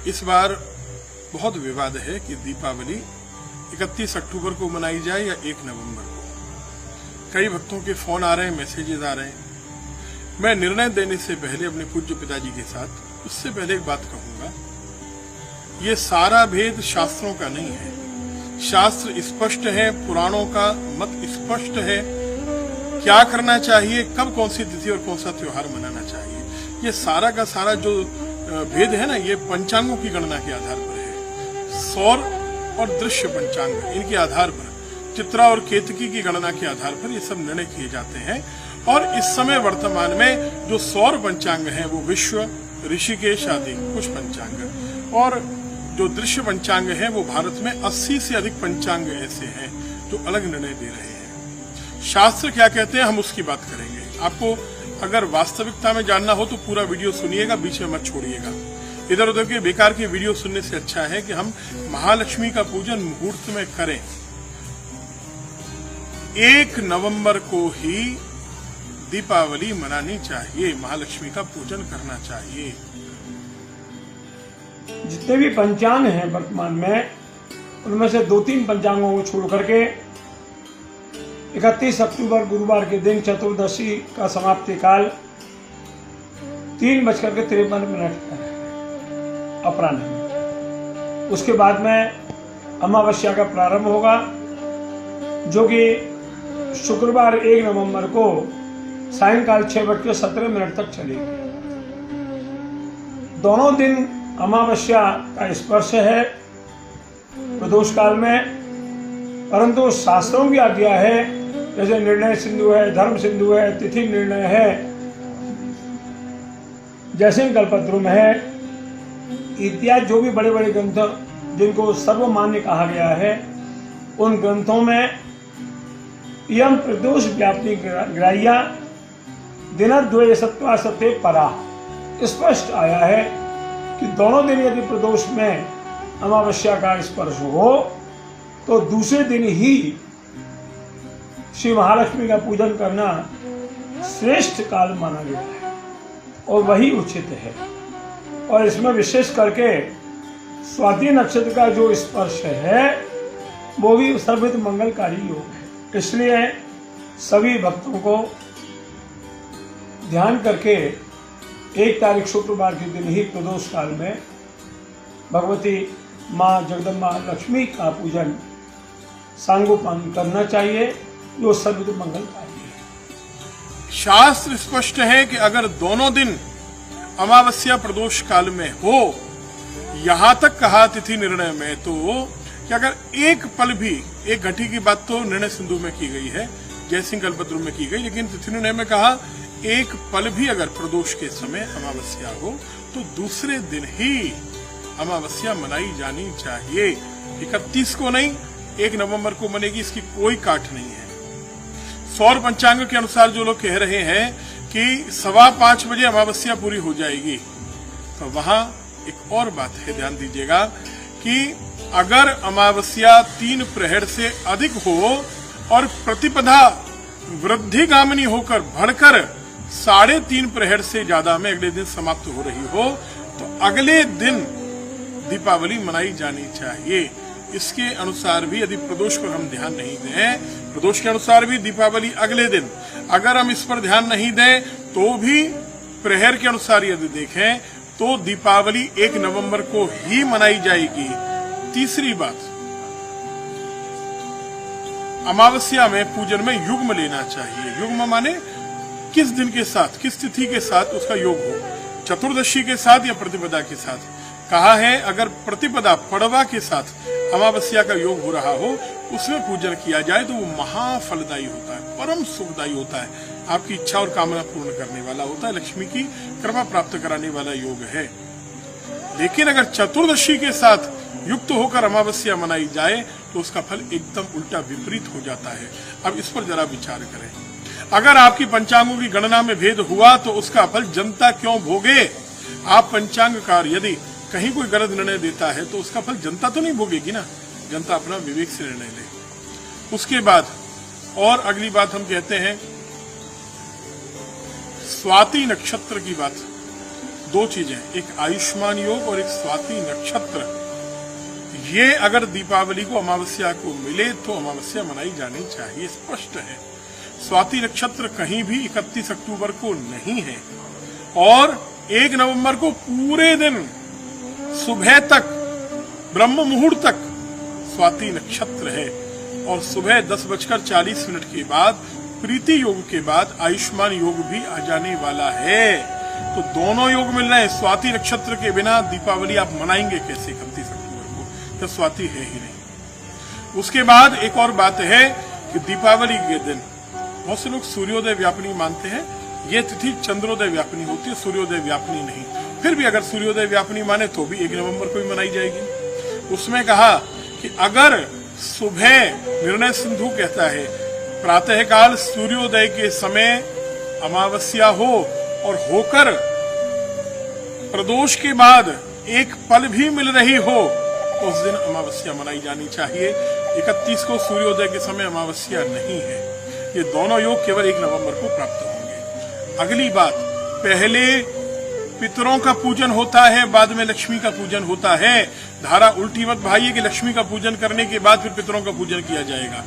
इस बार बहुत विवाद है कि दीपावली 31 अक्टूबर को मनाई जाए या 1 नवंबर को। कई भक्तों के फोन आ रहे हैं, मैसेजेस आ रहे हैं। मैं निर्णय देने से पहले अपने पूज्य पिताजी के साथ उससे पहले एक बात कहूंगा, ये सारा भेद शास्त्रों का नहीं है। शास्त्र स्पष्ट है, पुराणों का मत स्पष्ट है, क्या करना चाहिए, कब कौन सी तिथि और कौन सा त्योहार मनाना चाहिए। ये सारा का सारा जो भेद है ना, ये पंचांगों की गणना के आधार पर है। सौर और दृश्य पंचांग, इनके आधार पर, चित्रा और केतकी की गणना के आधार पर ये सब निर्णय किए जाते हैं। और इस समय वर्तमान में जो सौर पंचांग है वो विश्व, ऋषिकेश आदि कुछ पंचांग, और जो दृश्य पंचांग है वो भारत में 80 से अधिक पंचांग ऐसे हैं जो अलग निर्णय दे रहे हैं। शास्त्र क्या कहते हैं हम उसकी बात करेंगे। आपको अगर वास्तविकता में जानना हो तो पूरा वीडियो सुनिएगा, बीच में मत छोड़िएगा। इधर उधर के बेकार के वीडियो सुनने से अच्छा है कि हम महालक्ष्मी का पूजन मुहूर्त में करें। 1 नवंबर को ही दीपावली मनानी चाहिए, महालक्ष्मी का पूजन करना चाहिए। जितने भी पंचांग हैं वर्तमान में, उनमें से 2-3 पंचांगों को छोड़ करके 31 अक्टूबर गुरुवार के दिन चतुर्दशी का समाप्ति काल 3:53 अपराह्न में। उसके बाद में अमावस्या का प्रारंभ होगा, जो कि शुक्रवार 1 नवंबर को सायंकाल 6:17 तक चलेगी। दोनों दिन अमावस्या का स्पर्श है प्रदोष काल में, परंतु शास्त्रों की आज्ञा है, जैसे निर्णय सिंधु है, धर्म सिंधु है, तिथि निर्णय है, जैसे कल्पद्रुम है इत्यादि जो भी बड़े बड़े ग्रंथ जिनको सर्वमान्य कहा गया है, उन ग्रंथों में यम प्रदोष व्याप्ति ग्राह्या दिनद्वय सत्वा सत्य परा स्पष्ट आया है कि दोनों दिन यदि प्रदोष में अमावस्या का स्पर्श हो तो दूसरे दिन ही श्री महालक्ष्मी का पूजन करना श्रेष्ठ काल माना गया है और वही उचित है। और इसमें विशेष करके स्वाति नक्षत्र का जो स्पर्श है वो भी सर्वहित मंगलकारी योग है। इसलिए सभी भक्तों को ध्यान करके 1 तारीख शुक्रवार के दिन ही प्रदोष काल में भगवती माँ जगदम्बा लक्ष्मी का पूजन सांगोपांग करना चाहिए, जो सर्वहित मंगलकारी है। शास्त्र स्पष्ट है कि अगर दोनों दिन अमावस्या प्रदोष काल में हो, यहां तक कहा तिथि निर्णय में तो कि अगर एक पल भी, एक घटी की बात तो निर्णय सिंधु में की गई है, जयसिंह कल्पद्रुम में की गई, लेकिन तिथि निर्णय में कहा एक पल भी अगर प्रदोष के समय अमावस्या हो तो दूसरे दिन ही अमावस्या मनाई जानी चाहिए। 31 को नहीं, 1 नवंबर को मनेगी, इसकी कोई काट नहीं है। सौर पंचांग के अनुसार जो लोग कह रहे हैं कि 5:15 बजे अमावस्या पूरी हो जाएगी, तो वहां एक और बात है, ध्यान दीजिएगा कि अगर अमावस्या 3 प्रहर से अधिक हो और प्रतिपदा वृद्धिगामिनी होकर बढ़कर 3.5 प्रहर से ज्यादा में अगले दिन समाप्त हो रही हो तो अगले दिन दीपावली मनाई जानी चाहिए। इसके अनुसार भी यदि प्रदोष पर हम ध्यान नहीं दें, प्रदोष के अनुसार भी दीपावली अगले दिन, अगर हम इस पर ध्यान नहीं दें तो भी प्रहर के अनुसार यदि देखें तो दीपावली 1 नवंबर को ही मनाई जाएगी। तीसरी बात, अमावस्या में पूजन में युग्म लेना चाहिए। युग्म माने किस दिन के साथ, किस तिथि के साथ उसका योग हो, चतुर्दशी के साथ या प्रतिपदा के साथ। कहा है अगर प्रतिपदा पड़वा के साथ अमावस्या का योग हो रहा हो, उसमें पूजन किया जाए तो वो महाफलदायी होता है, परम सुखदायी होता है, आपकी इच्छा और कामना पूर्ण करने वाला होता है, लक्ष्मी की कृपा प्राप्त कराने वाला योग है। लेकिन अगर चतुर्दशी के साथ युक्त होकर अमावस्या मनाई जाए तो उसका फल एकदम उल्टा विपरीत हो जाता है। अब इस पर जरा विचार करें। अगर आपकी पंचांगों की गणना में भेद हुआ तो उसका फल जनता क्यों भोगे? आप पंचांगकार यदि कहीं कोई गलत निर्णय देता है तो उसका फल जनता तो नहीं भोगेगी ना, जनता अपना विवेक से निर्णय ले। उसके बाद और अगली बात हम कहते हैं स्वाति नक्षत्र की बात। दो चीजें, एक आयुष्मान योग और एक स्वाति नक्षत्र, ये अगर दीपावली को अमावस्या को मिले तो अमावस्या मनाई जानी चाहिए, स्पष्ट है। स्वाति नक्षत्र कहीं भी 31 अक्टूबर को नहीं है और 1 नवंबर को पूरे दिन सुबह तक ब्रह्म मुहूर्त तक स्वाति नक्षत्र है और सुबह 10:40 के बाद प्रीति योग के बाद आयुष्मान योग भी आ जाने वाला है। तो दोनों योग मिल रहे हैं। स्वाति नक्षत्र के बिना दीपावली आप मनाएंगे कैसे 31 अक्टूबर को, जब स्वाति है ही नहीं। उसके बाद एक और बात है कि दीपावली के दिन बहुत से लोग सूर्योदय व्यापिनी मानते हैं। ये तिथि चंद्रोदय व्यापिनी होती है, सूर्योदय व्यापिनी नहीं। फिर भी अगर सूर्योदय व्यापिनी माने तो भी 1 नवंबर को ही मनाई जाएगी। उसमें कहा कि अगर सुबह, निर्णय सिंधु कहता है, प्रातःकाल सूर्योदय के समय अमावस्या हो और होकर प्रदोष के बाद एक पल भी मिल रही हो तो उस दिन अमावस्या मनाई जानी चाहिए। 31 को सूर्योदय के समय अमावस्या नहीं है। ये दोनों योग केवल 1 नवंबर को प्राप्त होंगे। अगली बात, पहले पितरों का पूजन होता है, बाद में लक्ष्मी का पूजन होता है। धारा उल्टी मत भाइये कि लक्ष्मी का पूजन करने के बाद फिर पितरों का पूजन किया जाएगा।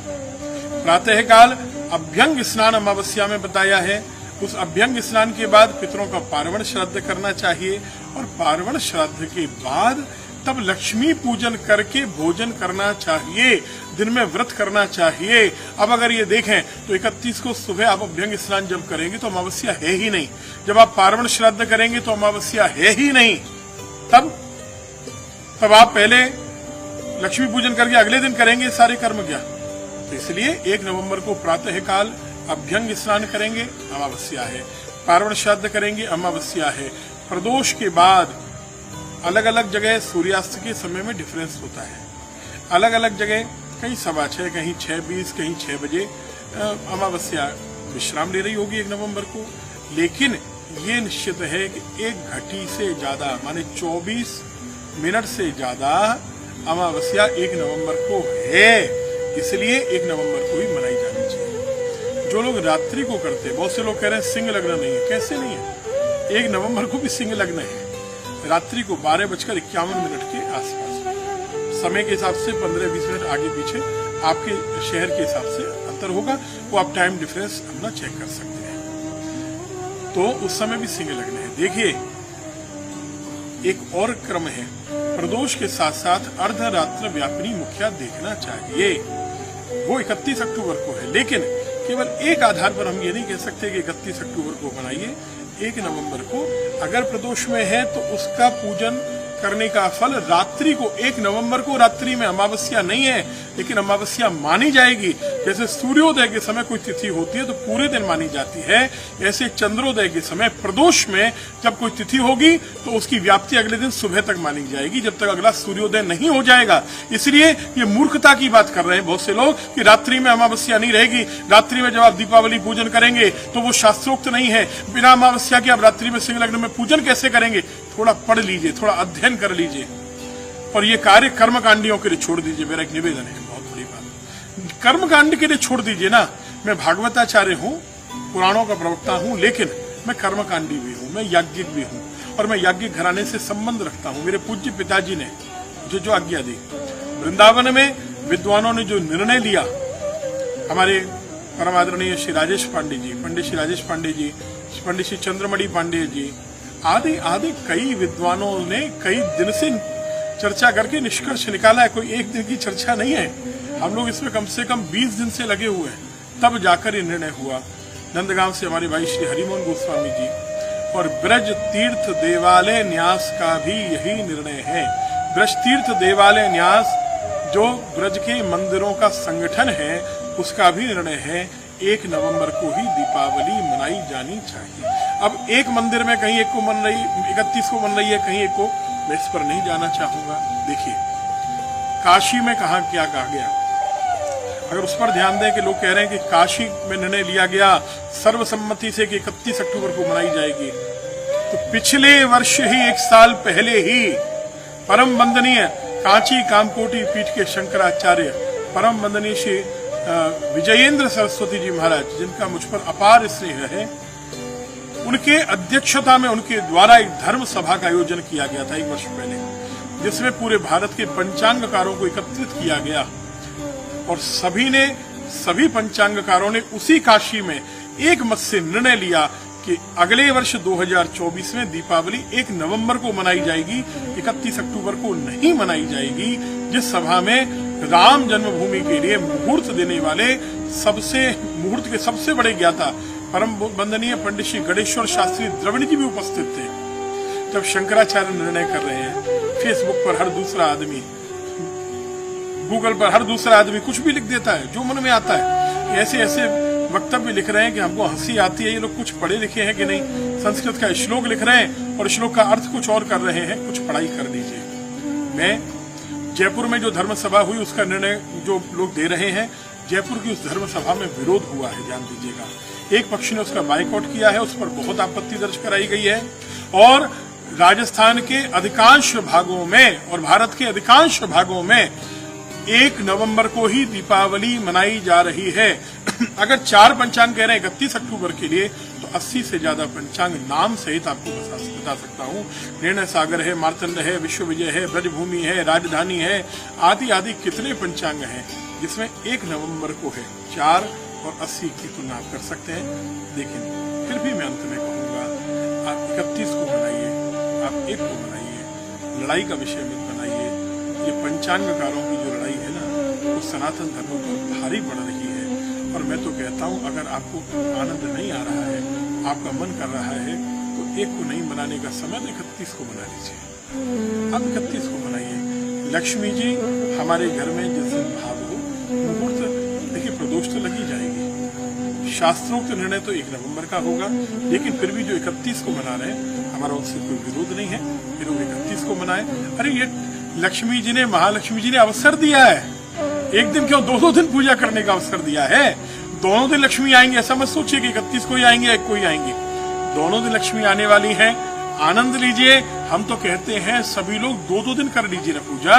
प्रातःकाल अभ्यंग स्नान अमावस्या में बताया है। उस अभ्यंग स्नान के बाद पितरों का पार्वण श्राद्ध करना चाहिए और पार्वण श्राद्ध के बाद तब लक्ष्मी पूजन करके भोजन करना चाहिए, दिन में व्रत करना चाहिए। अब अगर ये देखें तो 31 को सुबह आप अभ्यंग स्नान जब करेंगे तो अमावस्या है ही नहीं, जब आप पार्वण श्राद्ध करेंगे तो अमावस्या है ही नहीं। तब आप पहले लक्ष्मी पूजन करके अगले दिन करेंगे सारे कर्म क्या? तो इसलिए 1 नवंबर को प्रातःकाल अभ्यंग स्नान करेंगे, अमावस्या है। पार्वण श्राद्ध करेंगे, अमावस्या है। प्रदोष के बाद अलग अलग जगह सूर्यास्त के समय में डिफरेंस होता है। अलग अलग जगह कहीं 6:15, कहीं 6:20, कहीं 6 बजे अमावस्या विश्राम ले रही होगी 1 नवंबर को। लेकिन ये निश्चित है कि 1 घटी से ज्यादा माने 24 मिनट से ज्यादा अमावस्या 1 नवंबर को है, इसलिए 1 नवंबर को ही मनाई जानी चाहिए। जो लोग रात्रि को करते, बहुत से लोग कह रहे हैं सिंह लग्न नहीं है। कैसे नहीं है? 1 नवंबर को भी सिंह लग्न है। रात्रि को 12:51 के आसपास, समय के हिसाब से 15-20 मिनट आगे पीछे आपके शहर के हिसाब से अंतर होगा, वो आप टाइम डिफरेंस अपना चेक कर सकते हैं। तो उस समय भी सिंह लग्न है। देखिए एक और क्रम है, प्रदोष के साथ साथ अर्धरात्र व्यापिनी मुखिया देखना चाहिए। वो 31 अक्टूबर को है, लेकिन केवल एक आधार पर हम ये नहीं कह सकते कि 31 अक्टूबर को बनाइए। 1 नवंबर को अगर प्रदोष में है तो उसका पूजन करने का फल रात्रि को, 1 नवंबर को रात्रि में अमावस्या नहीं है लेकिन अमावस्या मानी जाएगी। जैसे सूर्योदय के समय कोई तिथि होती है तो पूरे दिन मानी जाती है, ऐसे चंद्रोदय के समय प्रदोष में जब कोई तिथि होगी तो उसकी व्याप्ति अगले दिन सुबह तक मानी जाएगी, जब तक अगला सूर्योदय नहीं हो जाएगा। इसलिए ये मूर्खता की बात कर रहे हैं बहुत से लोग कि रात्रि में अमावस्या नहीं रहेगी। रात्रि में जब आप दीपावली पूजन करेंगे तो वो शास्त्रोक्त नहीं है। बिना अमावस्या के आप रात्रि में सिंह लग्न में पूजन कैसे करेंगे? थोड़ा पढ़ लीजिए, थोड़ा अध्ययन कर लीजिए और ये कार्य कर्मकांडियों के लिए छोड़ दीजिए। मेरा एक निवेदन है, बहुत बड़ी बात, कर्मकांड के लिए छोड़ दीजिए ना। मैं भागवताचार्य हूँ, पुराणों का प्रवक्ता हूँ, लेकिन मैं कर्मकांडी भी हूँ, मैं याज्ञिक भी हूँ और मैं याज्ञिक घराने से संबंध रखता हूँ। मेरे पूज्य पिताजी ने जो आज्ञा दी, वृंदावन में विद्वानों ने जो निर्णय लिया, हमारे परम आदरणीय श्री राजेश पांडे जी, पंडित श्री राजेश पांडे जी, पंडित श्री चंद्रमणि पांडे जी आदि आदि कई विद्वानों ने कई दिन से चर्चा करके निष्कर्ष निकाला है। कोई एक दिन की चर्चा नहीं है। हम लोग इसमें कम से कम 20 दिन से लगे हुए हैं, तब जाकर ये निर्णय हुआ। नंदगांव से हमारे भाई श्री हरिमोहन गोस्वामी जी और ब्रज तीर्थ देवालय न्यास का भी यही निर्णय है। ब्रज तीर्थ देवालय न्यास जो ब्रज के मंदिरों का संगठन है, उसका भी निर्णय है 1 नवंबर को ही दीपावली मनाई जानी चाहिए। अब एक मंदिर में कहीं एक को मन रही, 31 को मन रही है, कहीं एक को, मैं इस पर नहीं जाना चाहूंगा। देखिए काशी में कहा क्या कहा गया, अगर उस पर ध्यान दें कि लोग कह रहे हैं कि काशी में निर्णय लिया गया सर्वसम्मति से कि 31 अक्टूबर को मनाई जाएगी, तो पिछले वर्ष ही 1 साल पहले ही परम वंदनीय कांची कामकोटी पीठ के शंकराचार्य परम वंदनीय श्री विजयेंद्र सरस्वती जी महाराज, जिनका मुझ पर अपार स्नेह है, उनके अध्यक्षता में उनके द्वारा एक धर्म सभा का आयोजन किया गया था 1 वर्ष पहले, जिसमें पूरे भारत के पंचांगकारों को एकत्रित किया गया और सभी पंचांगकारों ने उसी काशी में एक मत से निर्णय लिया कि अगले वर्ष 2024 में दीपावली 1 नवंबर को मनाई जाएगी, 31 अक्टूबर को नहीं मनाई जाएगी। जिस सभा में राम जन्मभूमि के लिए मुहूर्त देने वाले मुहूर्त के सबसे बड़े ज्ञाता परम वंदनीय पंडित श्री गणेश्वर शास्त्री द्रविड़ जी भी उपस्थित थे। जब शंकराचार्य निर्णय कर रहे हैं, फेसबुक पर हर दूसरा आदमी, गूगल पर हर दूसरा आदमी कुछ भी लिख देता है जो मन में आता है। ऐसे ऐसे वक्तव्य लिख रहे हैं कि हमको हंसी आती है। ये लोग कुछ पढ़े लिखे हैं कि नहीं? संस्कृत का श्लोक लिख रहे हैं और श्लोक का अर्थ कुछ और कर रहे हैं। कुछ पढ़ाई कर दीजिए। मैं जयपुर में जो धर्म सभा हुई उसका निर्णय जो लोग दे रहे हैं, जयपुर की उस धर्म सभा में विरोध हुआ है, ध्यान दीजिएगा। एक पक्ष ने उसका बाइकआउट किया है, उस पर बहुत आपत्ति दर्ज कराई गई है और राजस्थान के अधिकांश भागों में और भारत के अधिकांश भागों में 1 नवंबर को ही दीपावली मनाई जा रही है। अगर 4 पंचांग कह रहे हैं 31 अक्टूबर के लिए, तो 80 से ज्यादा पंचांग नाम सहित आपको बता सकता हूँ। निर्णय सागर है, मार्तंड है, विश्व विजय है, ब्रजभूमि है, राजधानी है, आदि आदि कितने पंचांग हैं, जिसमें 1 नवंबर को है। 4 और 80 की तुलना आप कर सकते हैं। लेकिन फिर भी मैं अंत में कहूंगा, आप 31 को मनाइए, आप 1 को मनाइए, लड़ाई का विषय मत बनाइए। ये पंचांगकारों की जो लड़ाई है ना, वो सनातन धर्म पर भारी पड़ रही है। और मैं तो कहता हूँ, अगर आपको आनंद नहीं आ रहा है, आपका मन कर रहा है, तो 1 को नहीं मनाने का समय तो 31 को मना लीजिए। आप 31 को मनाइए। लक्ष्मी जी हमारे घर में जिस दिन भाव हो, मुहूर्त देखिए प्रदोष तो लगी जाएगी। शास्त्रोक्त निर्णय तो 1 नवंबर का होगा, लेकिन फिर भी जो 31 को मना रहे हैं, हमारा उससे कोई विरोध नहीं है। फिर वो 31 को मनाए। अरे ये लक्ष्मी जी ने, महालक्ष्मी जी ने अवसर दिया है। एक दिन क्यों 2-2 दिन पूजा करने का अवसर दिया है। दोनों दिन लक्ष्मी आएंगे, ऐसा मत सोचिए कि 31 को ही आएंगे, 1 को ही आएंगे। दोनों दिन लक्ष्मी आने वाली है, आनंद लीजिए। हम तो कहते हैं सभी लोग 2-2 दिन कर लीजिए ना पूजा।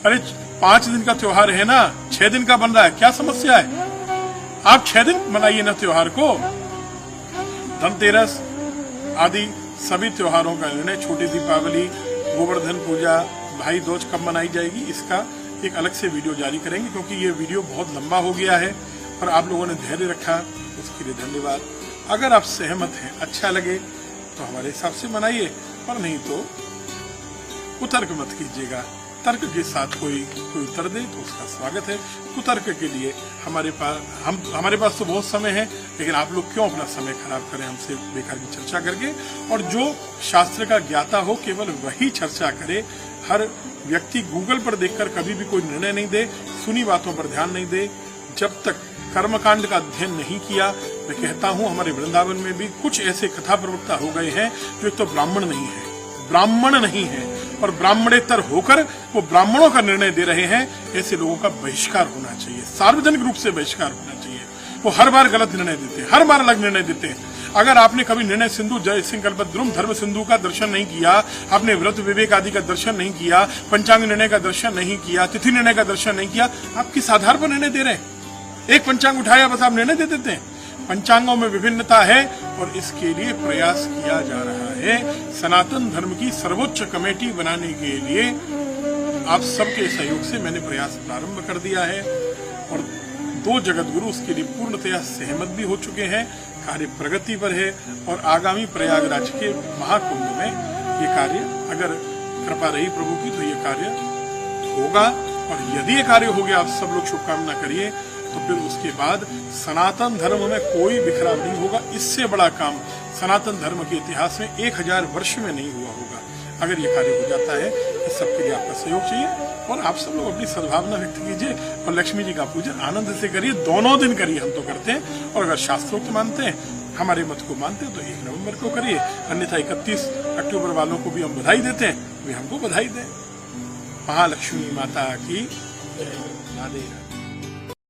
अरे 5 दिन का त्योहार है ना, 6 दिन का बन रहा है, क्या समस्या है? आप 6 दिन मनाइए ना त्योहार को। धनतेरस आदि सभी त्योहारों का निर्णय, छोटी दीपावली, गोवर्धन पूजा, भाई दूज कब मनाई जाएगी, इसका एक अलग से वीडियो जारी करेंगे, क्योंकि ये वीडियो बहुत लंबा हो गया है और आप लोगों ने धैर्य रखा, उसके लिए धन्यवाद। अगर आप सहमत हैं, अच्छा लगे तो हमारे हिसाब से मनाइए, पर नहीं तो कुतर्क मत कीजिएगा। तर्क के साथ कोई उत्तर दे तो उसका स्वागत है। कुतर्क के लिए हमारे पास तो बहुत समय है, लेकिन आप लोग क्यों अपना समय खराब करें हमसे बेकार की चर्चा करके। और जो शास्त्र का ज्ञाता हो केवल वही चर्चा करे। हर व्यक्ति गूगल पर देखकर कभी भी कोई निर्णय नहीं दे, सुनी बातों पर ध्यान नहीं दे। जब तक कर्मकांड का अध्ययन नहीं किया, मैं कहता हूं हमारे वृंदावन में भी कुछ ऐसे कथा प्रवक्ता हो गए हैं जो एक तो ब्राह्मण नहीं है और ब्राह्मणेतर होकर वो ब्राह्मणों का निर्णय दे रहे हैं। ऐसे लोगों का बहिष्कार होना चाहिए, सार्वजनिक रूप से बहिष्कार होना चाहिए। वो हर बार गलत निर्णय देते हैं, हर बार अलग निर्णय देते हैं। अगर आपने कभी निर्णय सिंधु, जय सिंह कल्पद्रुम, धर्म सिंधु का दर्शन नहीं किया, आपने व्रत विवेक आदि का दर्शन नहीं किया, पंचांग निर्णय का दर्शन नहीं किया, तिथि निर्णय का दर्शन नहीं किया, आप किस आधार पर निर्णय दे रहे हैं? एक पंचांग उठाया बस आप निर्णय दे देते हैं। पंचांगों में विभिन्नता है और इसके लिए प्रयास किया जा रहा है। सनातन धर्म की सर्वोच्च कमेटी बनाने के लिए आप सबके सहयोग से मैंने प्रयास प्रारंभ कर दिया है और 2 जगतगुरु उसके लिए पूर्णतया सहमत भी हो चुके हैं। कार्य प्रगति पर है और आगामी प्रयागराज के महाकुंभ में ये कार्य, अगर कृपा रही प्रभु की, तो ये कार्य होगा। और यदि ये कार्य हो गया, आप सब लोग शुभकामना करिए, तो फिर उसके बाद सनातन धर्म में कोई बिखराव नहीं होगा। इससे बड़ा काम सनातन धर्म के इतिहास में 1000 वर्ष में नहीं हुआ होगा। अगर ये कार्य हो जाता है, इस सबके लिए आपका सहयोग चाहिए और आप सब लोग अपनी सद्भावना व्यक्त कीजिए और लक्ष्मी जी का पूजन आनंद से करिए। दोनों दिन करिए, हम तो करते हैं। और अगर शास्त्रोक्त मानते हैं, हमारे मत को मानते हैं, तो 1 नवंबर को करिए। अन्यथा 31 अक्टूबर वालों को भी हम बधाई देते हैं, वे हमको बधाई दें। महालक्ष्मी माता की जय। राधे।